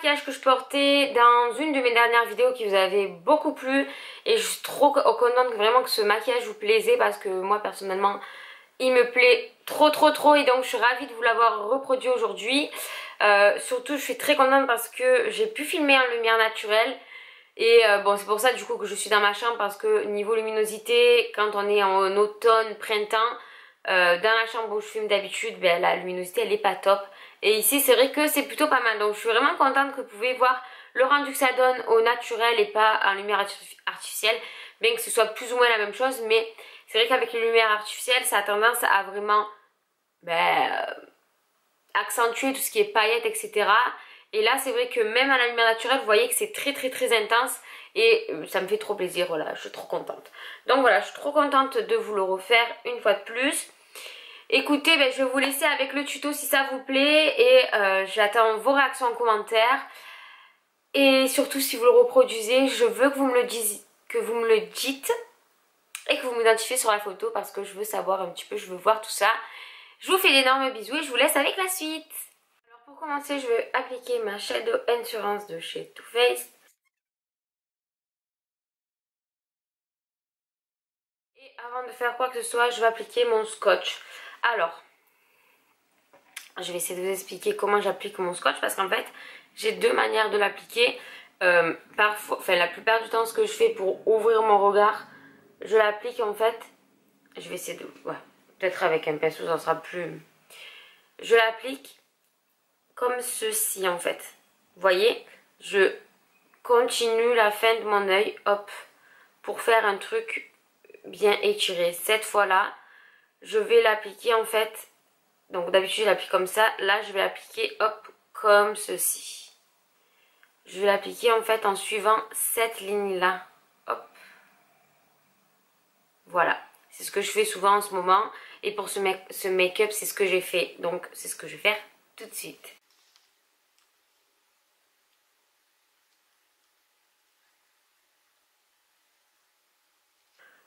maquillage que je portais dans une de mes dernières vidéos qui vous avait beaucoup plu. Et je suis trop contente vraiment que ce maquillage vous plaisait parce que moi personnellement il me plaît trop et donc je suis ravie de vous l'avoir reproduit aujourd'hui. Surtout je suis très contente parce que j'ai pu filmer en lumière naturelle. Et bon, c'est pour ça du coup que je suis dans ma chambre parce que niveau luminosité, quand on est en automne, printemps, dans la chambre où je filme d'habitude, ben, la luminosité elle est pas top. Et ici c'est vrai que c'est plutôt pas mal. Donc je suis vraiment contente que vous pouvez voir le rendu que ça donne au naturel et pas en lumière artificielle. Bien que ce soit plus ou moins la même chose, mais c'est vrai qu'avec les lumières artificielles ça a tendance à vraiment accentuer tout ce qui est paillettes, etc. Et là c'est vrai que même à la lumière naturelle vous voyez que c'est très intense. Et ça me fait trop plaisir, voilà, je suis trop contente. Donc voilà, je suis trop contente de vous le refaire une fois de plus. Écoutez, je vais vous laisser avec le tuto si ça vous plaît. Et j'attends vos réactions en commentaire. Et surtout si vous le reproduisez, je veux que vous me le dites. Et que vous m'identifiez sur la photo parce que je veux savoir un petit peu, je veux voir tout ça. Je vous fais d'énormes bisous et je vous laisse avec la suite. Alors pour commencer, je vais appliquer ma Shadow Endurance de chez Too Faced. Et avant de faire quoi que ce soit, je vais appliquer mon scotch. Alors, je vais essayer de vous expliquer comment j'applique mon scotch parce qu'en fait, j'ai deux manières de l'appliquer. Parfois, enfin la plupart du temps, ce que je fais pour ouvrir mon regard, je l'applique en fait. Je vais essayer de... Ouais, peut-être avec un pinceau, ça sera plus... Je l'applique comme ceci en fait. Vous voyez, je continue la fin de mon œil, hop, pour faire un truc bien étiré. Cette fois-là, je vais l'appliquer en fait, donc d'habitude je l'applique comme ça, là je vais l'appliquer hop, comme ceci. Je vais l'appliquer en fait en suivant cette ligne-là, hop. Voilà, c'est ce que je fais souvent en ce moment. Et pour ce make-up, c'est ce que j'ai fait. Donc c'est ce que je vais faire tout de suite.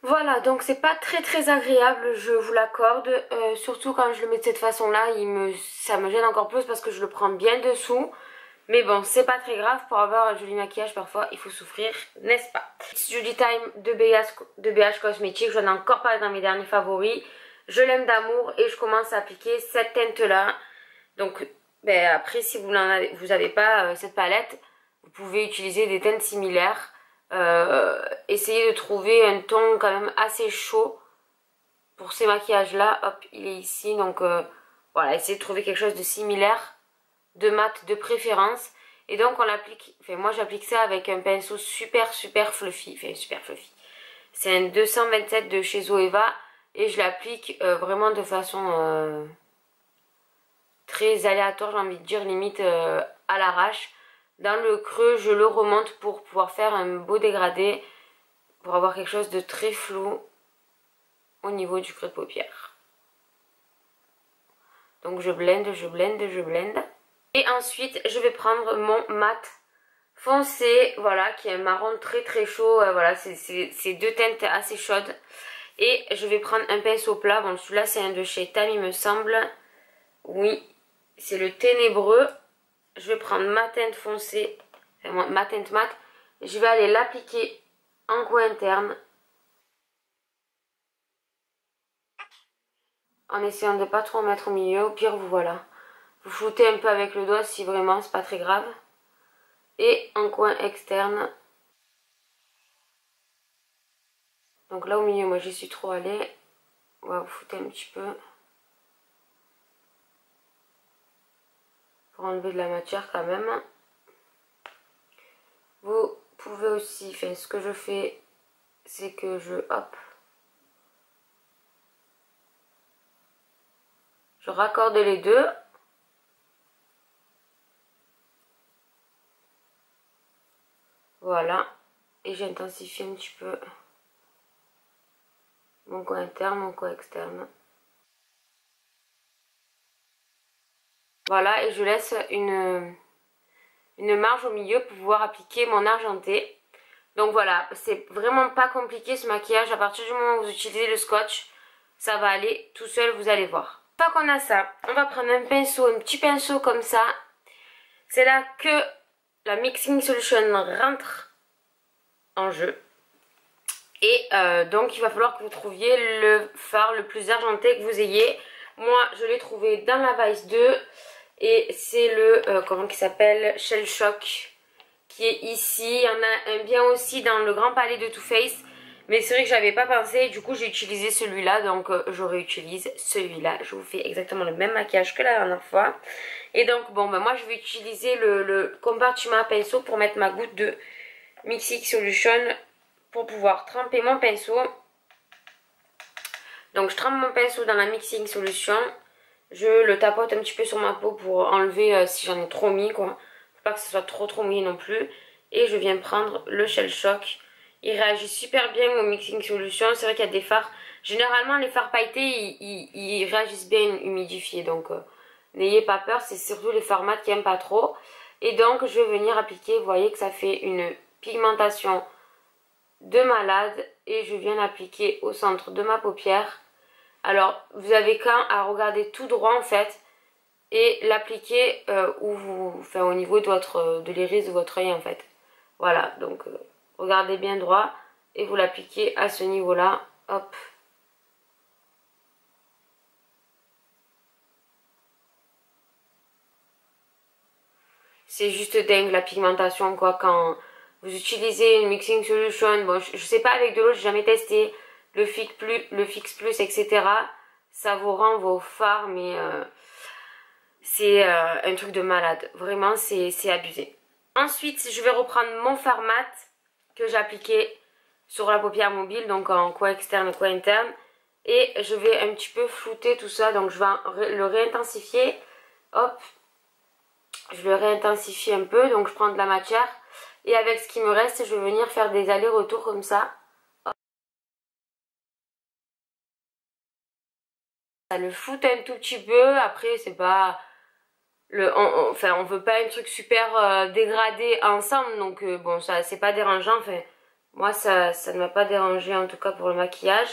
Voilà, donc c'est pas très agréable, je vous l'accorde. Surtout quand je le mets de cette façon-là, ça me gêne encore plus parce que je le prends bien dessous. Mais bon, c'est pas très grave, pour avoir un joli maquillage, parfois il faut souffrir, n'est-ce pas? Judy Time de BH Cosmetics, j'en ai encore parlé dans mes derniers favoris. Je l'aime d'amour et je commence à appliquer cette teinte-là. Donc, après, si vous n'avez pas cette palette, vous pouvez utiliser des teintes similaires. Essayez de trouver un ton quand même assez chaud pour ces maquillages-là. Hop, il est ici, donc voilà, essayez de trouver quelque chose de similaire, de mat de préférence. Et donc on l'applique, enfin moi j'applique ça avec un pinceau super fluffy, enfin super fluffy. C'est un 227 de chez Zoeva et je l'applique vraiment de façon très aléatoire, j'ai envie de dire, limite à l'arrache. Dans le creux, je le remonte pour pouvoir faire un beau dégradé, pour avoir quelque chose de très flou au niveau du creux de paupière. Donc je blende. Et ensuite, je vais prendre mon mat foncé, voilà, qui est un marron très chaud. Voilà, c'est deux teintes assez chaudes. Et je vais prendre un pinceau plat. Bon, celui-là, c'est un de chez Tam, il me semble. Oui, c'est le ténébreux. Je vais prendre ma teinte foncée, enfin, ma teinte mat. Je vais aller l'appliquer en coin interne. En essayant de ne pas trop en mettre au milieu. Au pire, vous voilà. Vous foutez un peu avec le doigt si vraiment c'est pas très grave. Et en coin externe. Donc là au milieu, moi j'y suis trop allée. On va vous fouter un petit peu. Pour enlever de la matière quand même. Vous pouvez aussi, enfin ce que je fais, c'est que je raccorde les deux. Voilà. Et j'intensifie un petit peu mon coin interne, mon coin externe. Voilà, et je laisse une marge au milieu pour pouvoir appliquer mon argenté. Donc voilà, c'est vraiment pas compliqué ce maquillage. À partir du moment où vous utilisez le scotch, ça va aller tout seul, vous allez voir. Une fois qu'on a ça, on va prendre un pinceau, un petit pinceau comme ça. C'est là que la Mixing Solution rentre en jeu. Et donc il va falloir que vous trouviez le fard le plus argenté que vous ayez. Moi je l'ai trouvé dans la Vice 2 et c'est le, comment il s'appelle, Shell Shock qui est ici. Il y en a un bien aussi dans le Grand Palais de Too Faced. Mais c'est vrai que j'avais pas pensé, du coup j'ai utilisé celui-là, donc je réutilise celui-là. Je vous fais exactement le même maquillage que la dernière fois. Et donc bon, ben moi je vais utiliser le compartiment à pinceau pour mettre ma goutte de Mixing Solution pour pouvoir tremper mon pinceau. Donc je trempe mon pinceau dans la Mixing Solution. Je le tapote un petit peu sur ma peau pour enlever si j'en ai trop mis quoi. Faut pas que ce soit trop mouillé non plus. Et je viens prendre le Shell Shock. Il réagit super bien au Mixing Solution. C'est vrai qu'il y a des fards. Généralement, les fards pailletés, ils réagissent bien humidifiés. Donc, n'ayez pas peur. C'est surtout les fards mat qui n'aiment pas trop. Et donc, je vais venir appliquer. Vous voyez que ça fait une pigmentation de malade. Et je viens l'appliquer au centre de ma paupière. Alors, vous avez qu'à à regarder tout droit en fait. Et l'appliquer au niveau de l'iris de votre œil en fait. Voilà, donc... regardez bien droit et vous l'appliquez à ce niveau-là. Hop. C'est juste dingue la pigmentation quoi quand vous utilisez une Mixing Solution. Bon, je sais pas avec de l'eau, j'ai jamais testé. Le Fix Plus, etc. Ça vous rend vos fards, mais c'est un truc de malade. Vraiment, c'est abusé. Ensuite, je vais reprendre mon fard mat que j'ai appliqué sur la paupière mobile, donc en coin externe et coin interne. Et je vais un petit peu flouter tout ça, donc je vais le réintensifier. Hop, je le réintensifie un peu, donc je prends de la matière. Et avec ce qui me reste, je vais venir faire des allers-retours comme ça. Hop. Ça le floute un tout petit peu, après c'est pas... enfin, on veut pas un truc super dégradé ensemble, donc bon, ça c'est pas dérangeant. Enfin, moi ça ne m'a pas dérangé en tout cas pour le maquillage.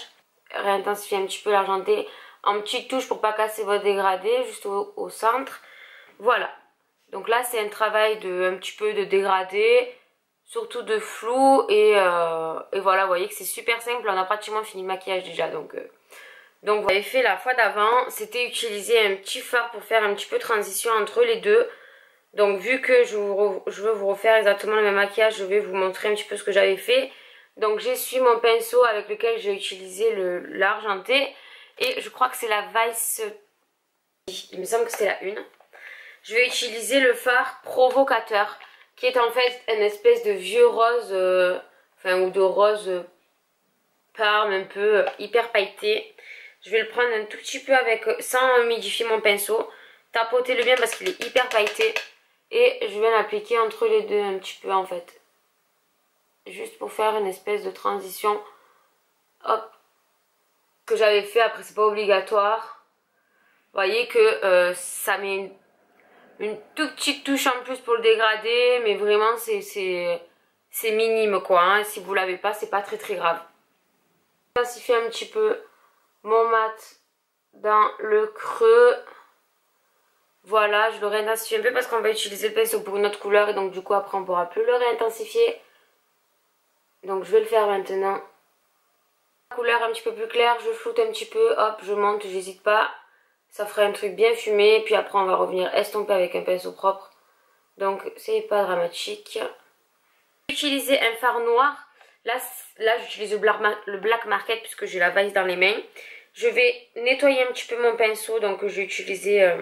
Réintensifier un petit peu l'argenté en petites touches pour pas casser votre dégradé, juste au centre. Voilà. Donc là c'est un travail un petit peu de dégradé, surtout de flou et voilà, vous voyez que c'est super simple. On a pratiquement fini le maquillage déjà, donc vous avez fait la fois d'avant, c'était utiliser un petit fard pour faire un petit peu transition entre les deux. Donc vu que je veux vous refaire exactement le même maquillage, je vais vous montrer un petit peu ce que j'avais fait. Donc j'essuie mon pinceau avec lequel j'ai utilisé l'argenté. Et je crois que c'est la Vice, il me semble que c'est la 1. Je vais utiliser le fard provocateur, qui est en fait une espèce de vieux rose, ou de rose parme un peu hyper pailleté. Je vais le prendre un tout petit peu sans humidifier mon pinceau. Tapotez-le bien parce qu'il est hyper pailleté. Et je viens l'appliquer entre les deux un petit peu en fait. Juste pour faire une espèce de transition. Hop. Que j'avais fait, après c'est pas obligatoire. Vous voyez que ça met une toute petite touche en plus pour le dégrader. Mais vraiment c'est minime quoi. Hein. Si vous l'avez pas, c'est pas très grave. Intensifie un petit peu mon mat dans le creux. Voilà, je le réintensifie un peu parce qu'on va utiliser le pinceau pour une autre couleur et donc du coup après on pourra plus le réintensifier. Donc je vais le faire maintenant. Couleur un petit peu plus claire, je floute un petit peu, hop, je monte, j'hésite pas. Ça ferait un truc bien fumé, puis après on va revenir estomper avec un pinceau propre. Donc c'est pas dramatique. J'ai utilisé un fard noir. Là j'utilise le Black Market puisque j'ai la Vice dans les mains. Je vais nettoyer un petit peu mon pinceau, donc j'ai utilisé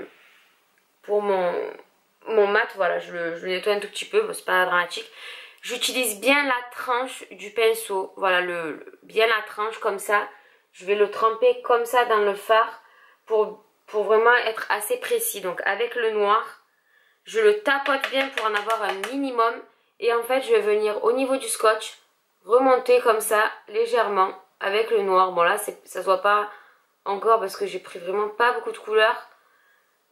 pour mon mat, voilà, je le nettoie un tout petit peu, bon, c'est pas dramatique. J'utilise bien la tranche du pinceau, voilà, bien la tranche comme ça. Je vais le tremper comme ça dans le fard pour vraiment être assez précis. Donc avec le noir, je le tapote bien pour en avoir un minimum. Et en fait, je vais venir au niveau du scotch, remonter comme ça, légèrement, avec le noir. Bon là, ça se voit pas encore parce que j'ai pris vraiment pas beaucoup de couleurs.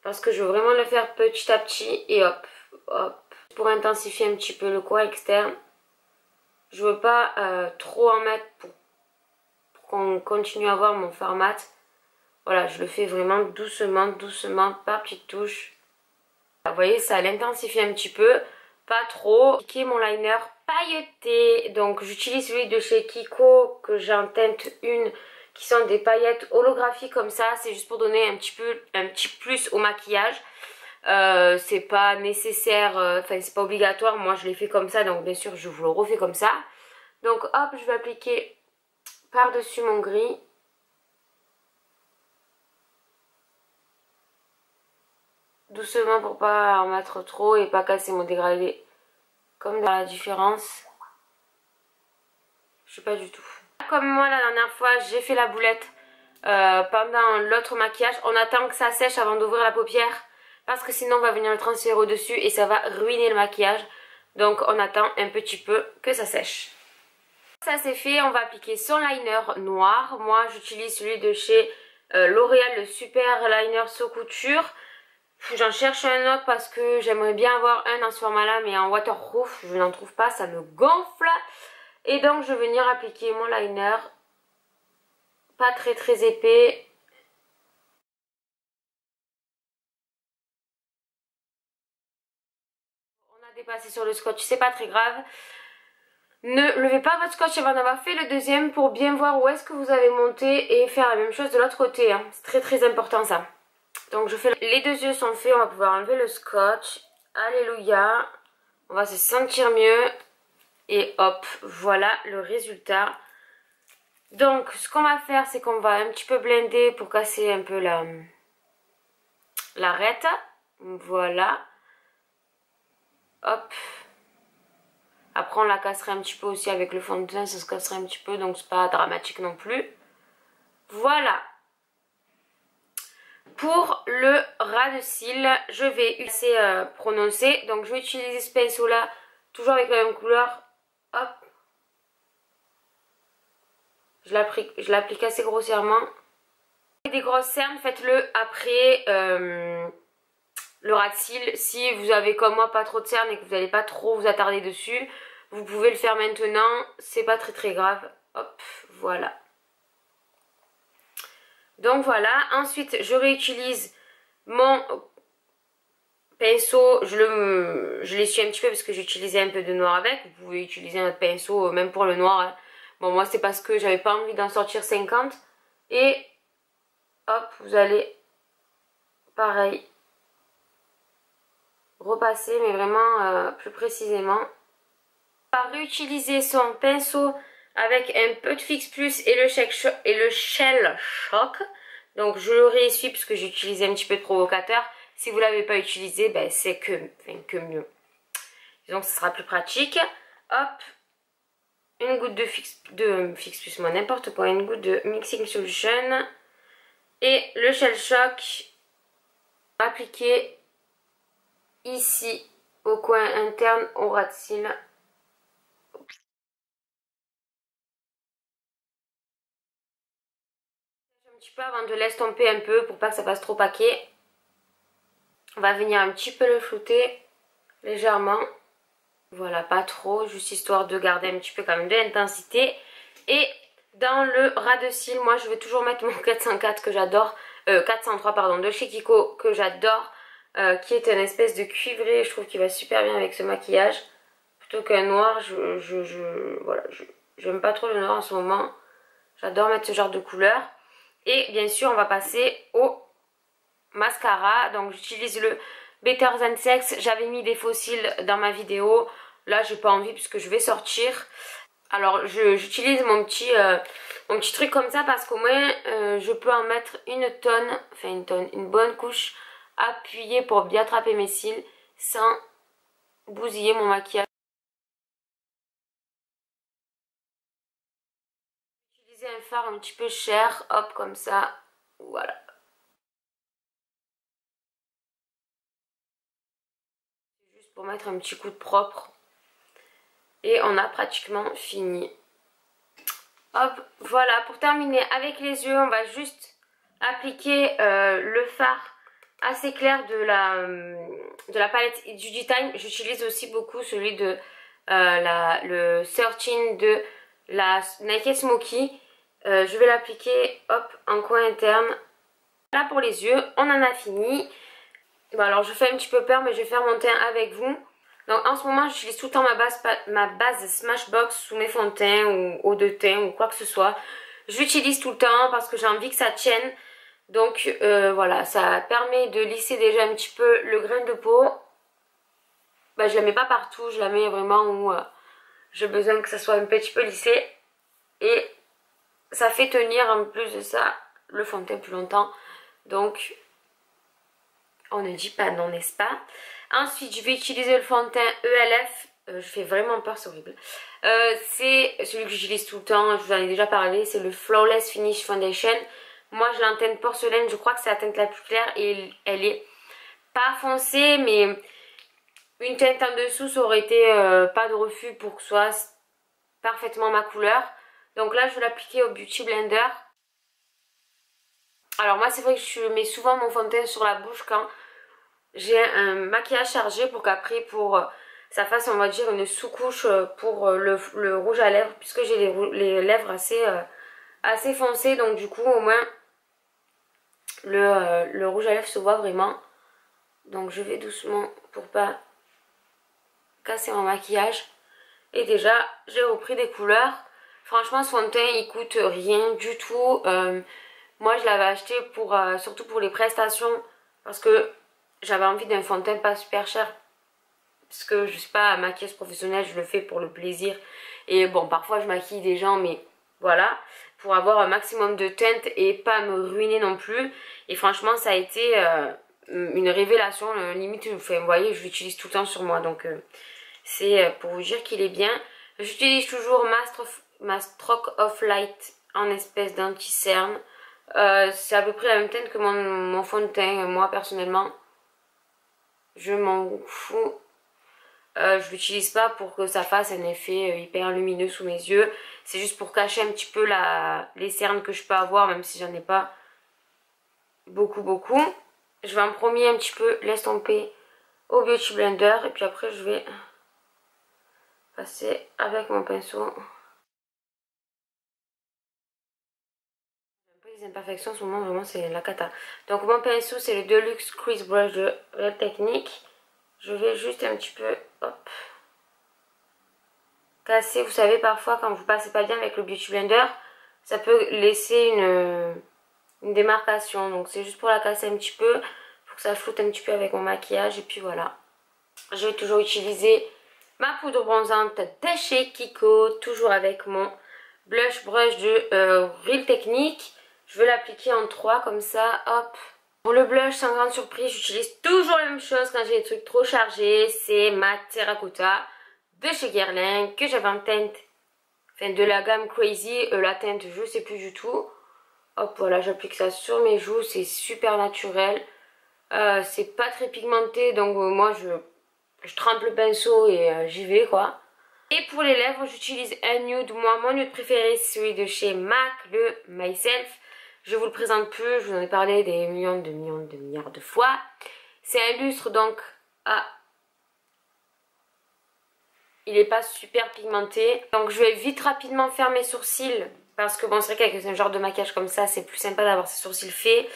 Parce que je veux vraiment le faire petit à petit et hop, hop. Pour intensifier un petit peu le coin externe. Je veux pas trop en mettre pour qu'on continue à voir mon fard mat. Voilà, je le fais vraiment doucement, doucement, par petites touches. Vous voyez, ça l'intensifie un petit peu. pas trop. Appliquer mon liner pailleté. Donc j'utilise celui de chez Kiko que j'ai en teinte 1 qui sont des paillettes holographiques comme ça. C'est juste pour donner un petit plus au maquillage. C'est pas nécessaire, enfin c'est pas obligatoire. Moi je l'ai fait comme ça, donc bien sûr je vous le refais comme ça. Donc hop, je vais appliquer par-dessus mon gris. Doucement pour pas en mettre trop et pas casser mon dégradé. Comme dans la différence. Je sais pas du tout. Comme moi la dernière fois j'ai fait la boulette pendant l'autre maquillage. On attend que ça sèche avant d'ouvrir la paupière. Parce que sinon on va venir le transférer au dessus et ça va ruiner le maquillage. Donc on attend un petit peu que ça sèche. Ça c'est fait, on va appliquer son liner noir. Moi j'utilise celui de chez L'Oréal, le Super Liner Saut Couture. J'en cherche un autre parce que j'aimerais bien avoir un dans ce format là, mais en waterproof je n'en trouve pas, ça me gonfle. Et donc je vais venir appliquer mon liner, pas très épais. On a dépassé sur le scotch, c'est pas très grave. Ne levez pas votre scotch avant d'avoir fait le deuxième pour bien voir où est-ce que vous avez monté et faire la même chose de l'autre côté, hein. C'est très important ça. Donc je fais, les deux yeux sont faits, on va pouvoir enlever le scotch. Alléluia, on va se sentir mieux. Et hop, voilà le résultat. Donc ce qu'on va faire, c'est qu'on va un petit peu blender pour casser un peu l'arête. Voilà. Hop. Après on la casserait un petit peu aussi avec le fond de teint, ça se casserait un petit peu, donc c'est pas dramatique non plus. Voilà. Pour le ras de cils, je vais assez prononcé, donc je vais utiliser ce pinceau là, toujours avec la même couleur. Hop. Je l'applique assez grossièrement. Des grosses cernes, faites-le après le ras de cils. Si vous avez comme moi pas trop de cernes et que vous n'allez pas trop vous attarder dessus, vous pouvez le faire maintenant, c'est pas très grave. Hop, voilà. Donc voilà, ensuite je réutilise mon pinceau, je l'essuie un petit peu parce que j'ai utilisé un peu de noir avec. Vous pouvez utiliser un autre pinceau même pour le noir, hein. Bon moi c'est parce que j'avais pas envie d'en sortir 50. Et hop, vous allez pareil repasser mais vraiment plus précisément. On va réutiliser son pinceau avec un peu de Fix Plus et le Shell Shock. Donc je le réessuie puisque j'ai utilisé un petit peu de provocateur. Si vous ne l'avez pas utilisé, ben, c'est que mieux. Donc ce sera plus pratique. Hop, une goutte de Fix Plus, moi n'importe quoi, une goutte de Mixing Solution. Et le Shell Shock, appliqué ici au coin interne au ras de cils. Un petit peu avant de l'estomper un peu pour pas que ça fasse trop paquet. On va venir un petit peu le flouter légèrement. Voilà, pas trop, juste histoire de garder un petit peu quand même de l'intensité. Et dans le ras de cils, moi je vais toujours mettre mon 404 que j'adore, 403 pardon, de chez Kiko que j'adore, qui est une espèce de cuivré. Je trouve qu'il va super bien avec ce maquillage. Plutôt qu'un noir, voilà, j'aime pas trop le noir en ce moment. J'adore mettre ce genre de couleur. Et bien sûr, on va passer au mascara. Donc j'utilise le Better Than Sex. J'avais mis des fossiles dans ma vidéo. Là, j'ai pas envie puisque je vais sortir. Alors j'utilise mon petit truc comme ça parce qu'au moins je peux en mettre une bonne couche appuyée pour bien attraper mes cils sans bousiller mon maquillage. Utiliser un fard un petit peu cher, hop comme ça, voilà. Juste pour mettre un petit coup de propre. Et on a pratiquement fini. Hop, voilà, pour terminer avec les yeux, on va juste appliquer le fard assez clair de la palette du Time. J'utilise aussi beaucoup celui de le 13 de la Naked Smoky. Je vais l'appliquer, hop, en coin interne. Voilà pour les yeux, on en a fini. Bon alors je fais un petit peu peur mais je vais faire mon teint avec vous. Donc en ce moment j'utilise tout le temps ma base Smashbox sous mes fonds de teint ou eau de teint ou quoi que ce soit. J'utilise tout le temps parce que j'ai envie que ça tienne. Donc voilà, ça permet de lisser déjà un petit peu le grain de peau. Bah, je la mets pas partout, je la mets vraiment où j'ai besoin que ça soit un petit peu lissé. Et ça fait tenir en plus de ça le fond de teint plus longtemps. Donc on ne dit pas non, n'est-ce pas? Ensuite je vais utiliser le fond de teint ELF. Je fais vraiment peur, c'est horrible. C'est celui que j'utilise tout le temps, je vous en ai déjà parlé. C'est le Flawless Finish Foundation. Moi je l'ai en teinte porcelaine, je crois que c'est la teinte la plus claire. Et elle est pas foncée, mais une teinte en dessous ça aurait été pas de refus pour que ce soit parfaitement ma couleur. Donc là je vais l'appliquer au Beauty Blender. Alors moi c'est vrai que je mets souvent mon fond de teint sur la bouche quand j'ai un maquillage chargé, pour qu'après pour ça fasse, on va dire, une sous-couche pour le rouge à lèvres, puisque j'ai les lèvres assez foncées. Donc du coup au moins le rouge à lèvres se voit vraiment. Donc je vais doucement pour pas casser mon maquillage. Et déjà j'ai repris des couleurs. Franchement ce fond de teint il coûte rien du tout. Moi je l'avais acheté pour surtout pour les prestations, parce que j'avais envie d'un fond de teint pas super cher, parce que je suis pas maquilleuse professionnelle, je le fais pour le plaisir. Et bon, parfois je maquille des gens, mais voilà, pour avoir un maximum de teinte et pas me ruiner non plus. Et franchement ça a été une révélation, limite, enfin, vous voyez, je l'utilise tout le temps sur moi. Donc c'est pour vous dire qu'il est bien. J'utilise toujours ma Stroke of Light en espèce d'anti-cerne. C'est à peu près la même teinte que mon fond de teint. Moi personnellement je m'en fous. Je l'utilise pas pour que ça fasse un effet hyper lumineux sous mes yeux. C'est juste pour cacher un petit peu les cernes que je peux avoir, même si j'en ai pas beaucoup. Je vais en premier un petit peu l'estomper au Beauty Blender. Et puis après je vais passer avec mon pinceau. Les imperfections en ce moment, vraiment c'est la cata. Donc mon pinceau c'est le Deluxe Crease Brush de Real Technique. Je vais juste un petit peu, hop, casser. Vous savez, parfois quand vous passez pas bien avec le Beauty Blender, ça peut laisser une démarcation. Donc c'est juste pour la casser un petit peu, pour que ça floute un petit peu avec mon maquillage. Et puis voilà. Je vais toujours utiliser ma poudre bronzante de chez Kiko, toujours avec mon blush brush de Real Technique. Je vais l'appliquer en 3 comme ça, hop. Pour le blush, sans grande surprise, j'utilise toujours la même chose quand j'ai des trucs trop chargés. C'est ma Terracotta de chez Guerlain, que j'avais en teinte, enfin de la gamme Crazy. La teinte, je sais plus du tout. Hop, voilà, j'applique ça sur mes joues. C'est super naturel. C'est pas très pigmenté, donc moi je trempe le pinceau et j'y vais quoi. Et pour les lèvres, j'utilise un nude. Moi, mon nude préféré, c'est celui de chez MAC, le Myself. Je vous le présente plus, je vous en ai parlé des milliards de fois. C'est un lustre, donc il n'est pas super pigmenté. Donc je vais vite rapidement faire mes sourcils, parce que bon, c'est vrai qu'avec un genre de maquillage comme ça, c'est plus sympa d'avoir ses sourcils faits.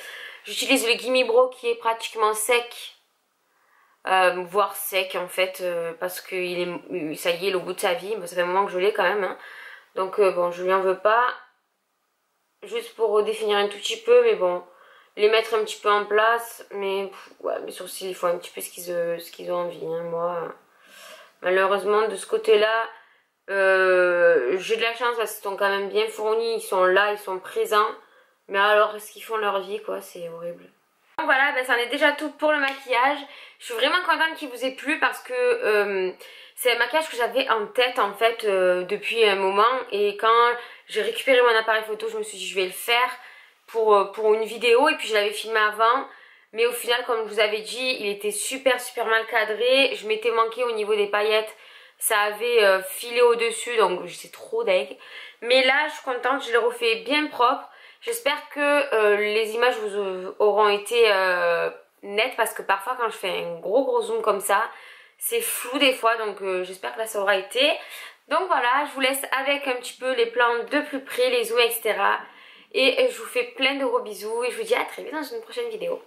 J'utilise le Gimme Brow qui est pratiquement sec, voire sec en fait, parce que ça y est, au bout de sa vie. Bon, ça fait un moment que je l'ai quand même, hein. Donc bon, je lui en veux pas. Juste pour redéfinir un tout petit peu, mais bon, les mettre un petit peu en place. Mais ouais, mes sourcils, il faut un petit peu ce qu'ils ont envie, hein. Moi, malheureusement, de ce côté-là, j'ai de la chance parce qu'ils sont quand même bien fournis. Ils sont là, ils sont présents. Mais alors, est-ce qu'ils font leur vie, quoi? C'est horrible. Donc voilà, ben, ça en est déjà tout pour le maquillage. Je suis vraiment contente qu'il vous ait plu, parce que c'est un maquillage que j'avais en tête en fait depuis un moment. Et quand j'ai récupéré mon appareil photo, je me suis dit je vais le faire pour une vidéo. Et puis je l'avais filmé avant. Mais au final, comme je vous avais dit, il était super mal cadré. Je m'étais manqué au niveau des paillettes. Ça avait filé au-dessus, donc j'étais trop deg. Mais là, je suis contente, je l'ai refait bien propre. J'espère que les images vous auront été nettes, parce que parfois quand je fais un gros zoom comme ça, c'est flou des fois. Donc j'espère que là ça aura été. Donc voilà, je vous laisse avec un petit peu les plans de plus près, les zooms, etc. Et je vous fais plein de gros bisous et je vous dis à très vite dans une prochaine vidéo.